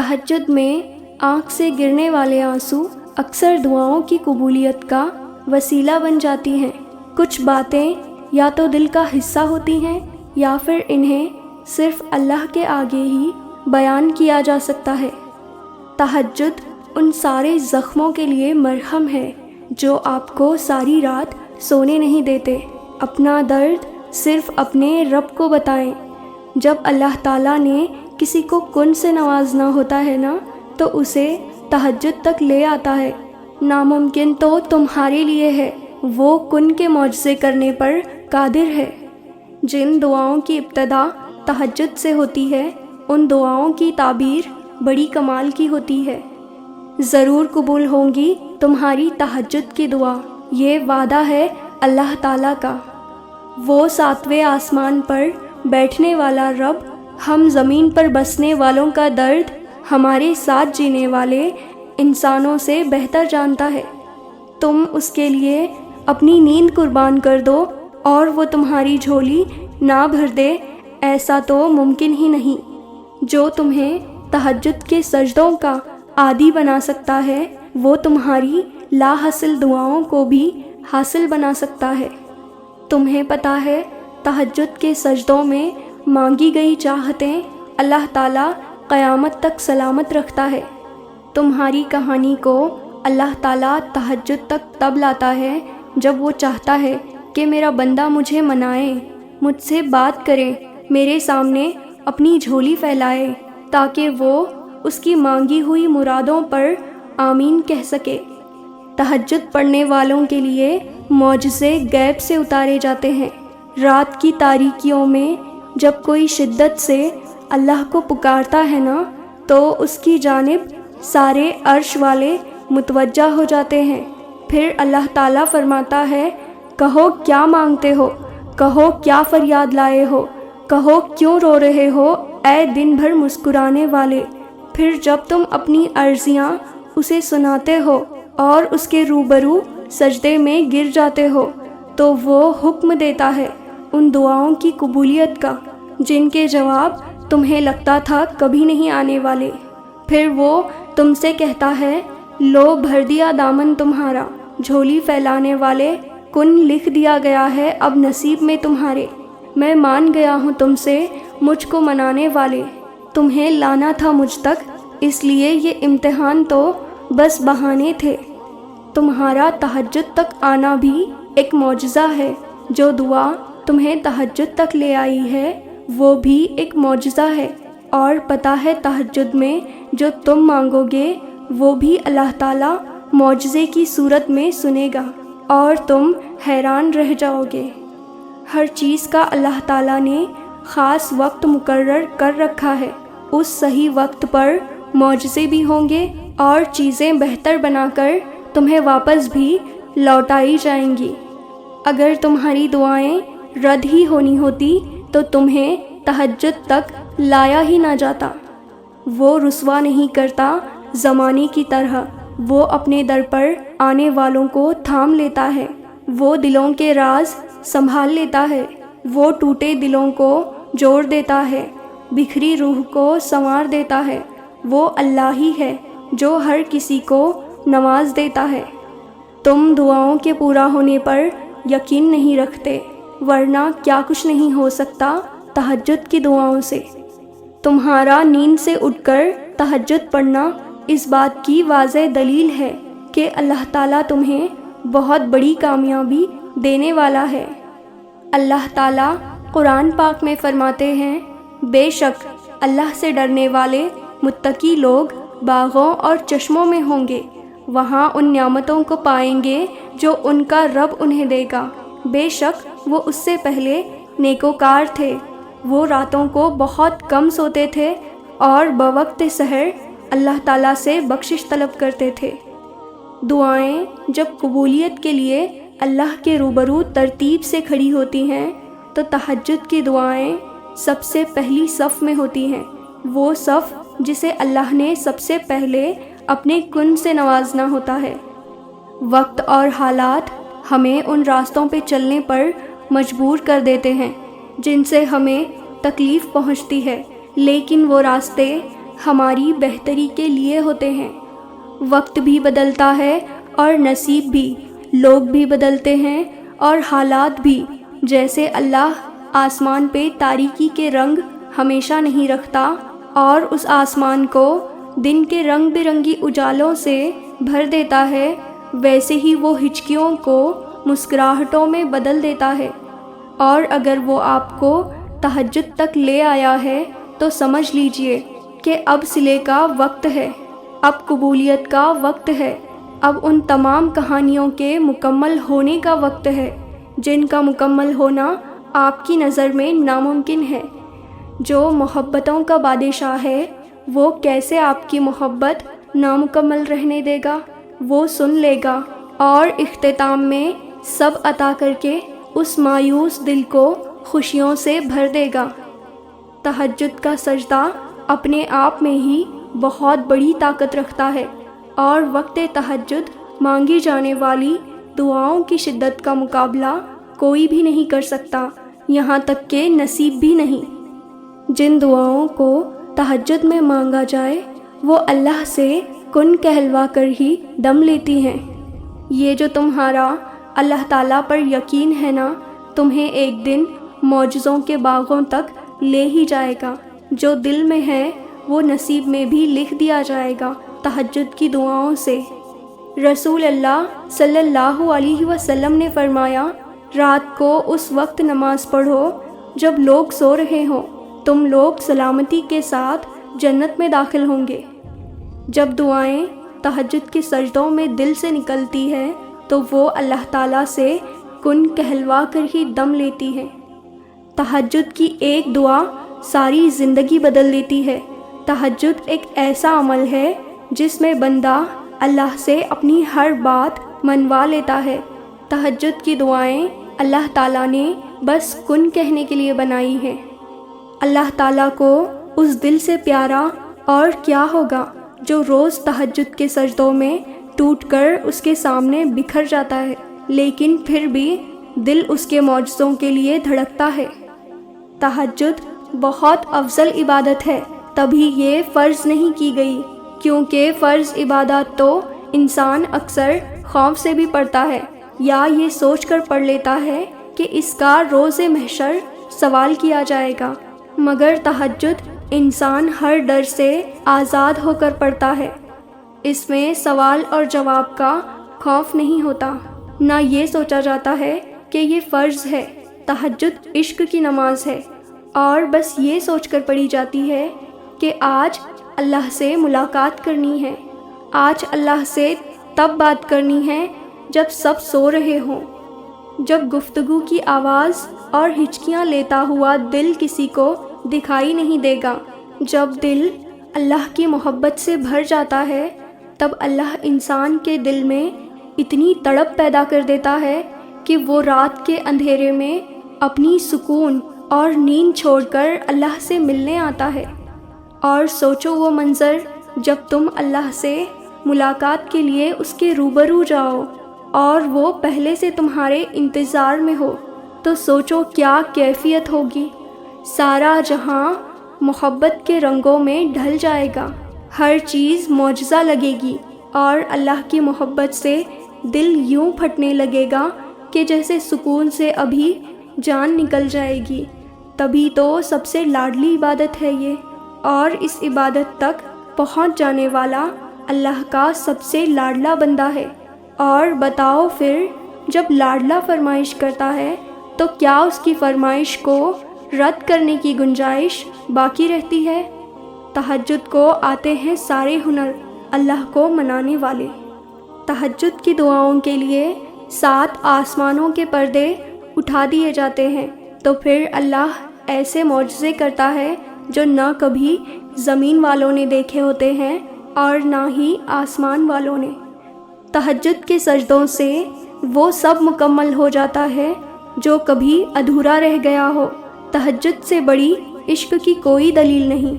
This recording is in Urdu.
تہجد میں آنکھ سے گرنے والے آنسو اکثر دعاؤں کی قبولیت کا وسیلہ بن جاتی ہیں۔ کچھ باتیں یا تو دل کا حصہ ہوتی ہیں یا پھر انہیں صرف اللہ کے آگے ہی بیان کیا جا سکتا ہے۔ تہجد ان سارے زخموں کے لیے مرہم ہے جو آپ کو ساری رات سونے نہیں دیتے۔ اپنا درد صرف اپنے رب کو بتائیں۔ جب اللہ تعالیٰ نے کسی کو کن سے نوازنا ہوتا ہے نا تو اسے تہجد تک لے آتا ہے۔ ناممکن تو تمہارے لیے ہے، وہ کن کے معجزے کرنے پر قادر ہے۔ جن دعاؤں کی ابتدا تہجد سے ہوتی ہے ان دعاؤں کی تعبیر بڑی کمال کی ہوتی ہے۔ ضرور قبول ہوں گی تمہاری تہجد کی دعا، یہ وعدہ ہے اللہ تعالیٰ کا۔ وہ 7ویں آسمان پر بیٹھنے والا رب ہم زمین پر بسنے والوں کا درد ہمارے ساتھ جینے والے انسانوں سے بہتر جانتا ہے۔ تم اس کے لیے اپنی نیند قربان کر دو اور وہ تمہاری جھولی نہ بھر دے، ایسا تو ممکن ہی نہیں۔ جو تمہیں تہجد کے سجدوں کا عادی بنا سکتا ہے وہ تمہاری لا حاصل دعاؤں کو بھی حاصل بنا سکتا ہے۔ تمہیں پتہ ہے تہجد کے سجدوں میں مانگی گئی چاہتیں اللہ تعالیٰ قیامت تک سلامت رکھتا ہے۔ تمہاری کہانی کو اللہ تعالیٰ تہجد تک تب لاتا ہے جب وہ چاہتا ہے کہ میرا بندہ مجھے منائے، مجھ سے بات کرے، میرے سامنے اپنی جھولی پھیلائے تاکہ وہ اس کی مانگی ہوئی مرادوں پر آمین کہہ سکے۔ تہجد پڑھنے والوں کے لیے معجزے غیب سے اتارے جاتے ہیں۔ رات کی تاریکیوں میں جب کوئی شدت سے اللہ کو پکارتا ہے نا تو اس کی جانب سارے عرش والے متوجہ ہو جاتے ہیں۔ پھر اللہ تعالیٰ فرماتا ہے، کہو کیا مانگتے ہو، کہو کیا فریاد لائے ہو، کہو کیوں رو رہے ہو اے دن بھر مسکرانے والے۔ پھر جب تم اپنی عرضیاں اسے سناتے ہو اور اس کے روبرو سجدے میں گر جاتے ہو تو وہ حکم دیتا ہے ان دعاؤں کی قبولیت کا جن کے جواب تمہیں لگتا تھا کبھی نہیں آنے والے۔ پھر وہ تم سے کہتا ہے، لو بھر دیا دامن تمہارا، جھولی پھیلانے والے، کن لکھ دیا گیا ہے اب نصیب میں تمہارے۔ میں مان گیا ہوں تم سے، مجھ کو منانے والے۔ تمہیں لانا تھا مجھ تک، اس لیے یہ امتحان تو بس بہانے تھے۔ تمہارا تہجد تک آنا بھی ایک معجزہ ہے۔ جو دعا تمہیں تہجد تک لے آئی ہے وہ بھی ایک معجزہ ہے، اور پتہ ہے تہجد میں جو تم مانگو گے وہ بھی اللہ تعالیٰ معجزے کی صورت میں سنے گا اور تم حیران رہ جاؤ گے۔ ہر چیز کا اللہ تعالیٰ نے خاص وقت مقرر کر رکھا ہے، اس صحیح وقت پر معجزے بھی ہوں گے اور چیزیں بہتر بنا کر تمہیں واپس بھی لوٹائی جائیں گی۔ اگر تمہاری دعائیں رد ہی ہونی ہوتی تو تمہیں تہجد تک لایا ہی نہ جاتا۔ وہ رسوا نہیں کرتا زمانے کی طرح، وہ اپنے در پر آنے والوں کو تھام لیتا ہے، وہ دلوں کے راز سنبھال لیتا ہے، وہ ٹوٹے دلوں کو جوڑ دیتا ہے، بکھری روح کو سنوار دیتا ہے۔ وہ اللہ ہی ہے جو ہر کسی کو نواز دیتا ہے۔ تم دعاؤں کے پورا ہونے پر یقین نہیں رکھتے، ورنہ کیا کچھ نہیں ہو سکتا تہجد کی دعاؤں سے۔ تمہارا نیند سے اٹھ کر تہجد پڑھنا اس بات کی واضح دلیل ہے کہ اللہ تعالیٰ تمہیں بہت بڑی کامیابی دینے والا ہے۔ اللہ تعالیٰ قرآن پاک میں فرماتے ہیں، بے شک اللہ سے ڈرنے والے متقی لوگ باغوں اور چشموں میں ہوں گے، وہاں ان نعمتوں کو پائیں گے جو ان کا رب انہیں دے گا۔ بے شک وہ اس سے پہلے نیکوکار تھے، وہ راتوں کو بہت کم سوتے تھے اور بوقت سحر اللہ تعالیٰ سے بخشش طلب کرتے تھے۔ دعائیں جب قبولیت کے لیے اللہ کے روبرو ترتیب سے کھڑی ہوتی ہیں تو تہجد کی دعائیں سب سے پہلی صف میں ہوتی ہیں، وہ صف جسے اللہ نے سب سے پہلے اپنے کن سے نوازنا ہوتا ہے۔ وقت اور حالات ہمیں ان راستوں پہ چلنے پر مجبور کر دیتے ہیں جن سے ہمیں تکلیف پہنچتی ہے، لیکن وہ راستے ہماری بہتری کے لیے ہوتے ہیں۔ وقت بھی بدلتا ہے اور نصیب بھی، لوگ بھی بدلتے ہیں اور حالات بھی۔ جیسے اللہ آسمان پہ تاریکی کے رنگ ہمیشہ نہیں رکھتا اور اس آسمان کو دن کے رنگ برنگی اجالوں سے بھر دیتا ہے، ویسے ہی وہ ہچکیوں کو مسکراہٹوں میں بدل دیتا ہے۔ اور اگر وہ آپ کو تہجد تک لے آیا ہے تو سمجھ لیجئے کہ اب صلے کا وقت ہے، اب قبولیت کا وقت ہے، اب ان تمام کہانیوں کے مکمل ہونے کا وقت ہے جن کا مکمل ہونا آپ کی نظر میں ناممکن ہے۔ جو محبتوں کا بادشاہ ہے وہ کیسے آپ کی محبت نامکمل رہنے دے گا؟ وہ سن لے گا اور اختتام میں سب عطا کر کے اس مایوس دل کو خوشیوں سے بھر دے گا۔ تہجد کا سجدہ اپنے آپ میں ہی بہت بڑی طاقت رکھتا ہے اور وقت تہجد مانگی جانے والی دعاؤں کی شدت کا مقابلہ کوئی بھی نہیں کر سکتا، یہاں تک کہ نصیب بھی نہیں۔ جن دعاؤں کو تہجد میں مانگا جائے وہ اللہ سے کن کہلوا کر ہی دم لیتی ہیں۔ یہ جو تمہارا اللہ تعالیٰ پر یقین ہے نا، تمہیں ایک دن معجزوں کے باغوں تک لے ہی جائے گا۔ جو دل میں ہے وہ نصیب میں بھی لکھ دیا جائے گا تہجد کی دعاؤں سے۔ رسول اللہ صلی اللہ علیہ وسلم نے فرمایا، رات کو اس وقت نماز پڑھو جب لوگ سو رہے ہوں، تم لوگ سلامتی کے ساتھ جنت میں داخل ہوں گے۔ جب دعائیں تہجد کے سجدوں میں دل سے نکلتی ہے تو وہ اللہ تعالیٰ سے کن کہلوا کر ہی دم لیتی ہے۔ تہجد کی ایک دعا ساری زندگی بدل دیتی ہے۔ تہجد ایک ایسا عمل ہے جس میں بندہ اللہ سے اپنی ہر بات منوا لیتا ہے۔ تہجد کی دعائیں اللہ تعالیٰ نے بس کن کہنے کے لیے بنائی ہیں۔ اللہ تعالیٰ کو اس دل سے پیارا اور کیا ہوگا جو روز تہجد کے سجدوں میں ٹوٹ کر اس کے سامنے بکھر جاتا ہے، لیکن پھر بھی دل اس کے معجزوں کے لیے دھڑکتا ہے۔ تہجد بہت افضل عبادت ہے، تبھی یہ فرض نہیں کی گئی، کیونکہ فرض عبادات تو انسان اکثر خوف سے بھی پڑھتا ہے یا یہ سوچ کر پڑھ لیتا ہے کہ اس کا روز محشر سوال کیا جائے گا، مگر تہجد انسان ہر ڈر سے آزاد ہو کر پڑھتا ہے۔ اس میں سوال اور جواب کا خوف نہیں ہوتا، نہ یہ سوچا جاتا ہے کہ یہ فرض ہے۔ تہجد عشق کی نماز ہے اور بس یہ سوچ کر پڑھی جاتی ہے کہ آج اللہ سے ملاقات کرنی ہے، آج اللہ سے تب بات کرنی ہے جب سب سو رہے ہوں، جب گفتگو کی آواز اور ہچکیاں لیتا ہوا دل کسی کو دکھائی نہیں دے گا۔ جب دل اللہ کی محبت سے بھر جاتا ہے تب اللہ انسان کے دل میں اتنی تڑپ پیدا کر دیتا ہے کہ وہ رات کے اندھیرے میں اپنی سکون اور نیند چھوڑ کر اللہ سے ملنے آتا ہے۔ اور سوچو وہ منظر جب تم اللہ سے ملاقات کے لیے اس کے روبرو جاؤ اور وہ پہلے سے تمہارے انتظار میں ہو، تو سوچو کیا کیفیت ہوگی۔ سارا جہاں محبت کے رنگوں میں ڈھل جائے گا، ہر چیز معجزہ لگے گی اور اللہ کی محبت سے دل یوں پھٹنے لگے گا کہ جیسے سکون سے ابھی جان نکل جائے گی۔ تبھی تو سب سے لاڈلی عبادت ہے یہ، اور اس عبادت تک پہنچ جانے والا اللہ کا سب سے لاڈلا بندہ ہے۔ اور بتاؤ پھر جب لاڈلا فرمائش کرتا ہے تو کیا اس کی فرمائش کو رد کرنے کی گنجائش باقی رہتی ہے؟ تہجد کو آتے ہیں سارے ہنر اللہ کو منانے والے۔ تہجد کی دعاؤں کے لیے 7 آسمانوں کے پردے اٹھا دیے جاتے ہیں، تو پھر اللہ ایسے معجزے کرتا ہے جو نہ کبھی زمین والوں نے دیکھے ہوتے ہیں اور نہ ہی آسمان والوں نے۔ تہجد کے سجدوں سے وہ سب مکمل ہو جاتا ہے جو کبھی ادھورا رہ گیا ہو۔ تہجد سے بڑی عشق کی کوئی دلیل نہیں۔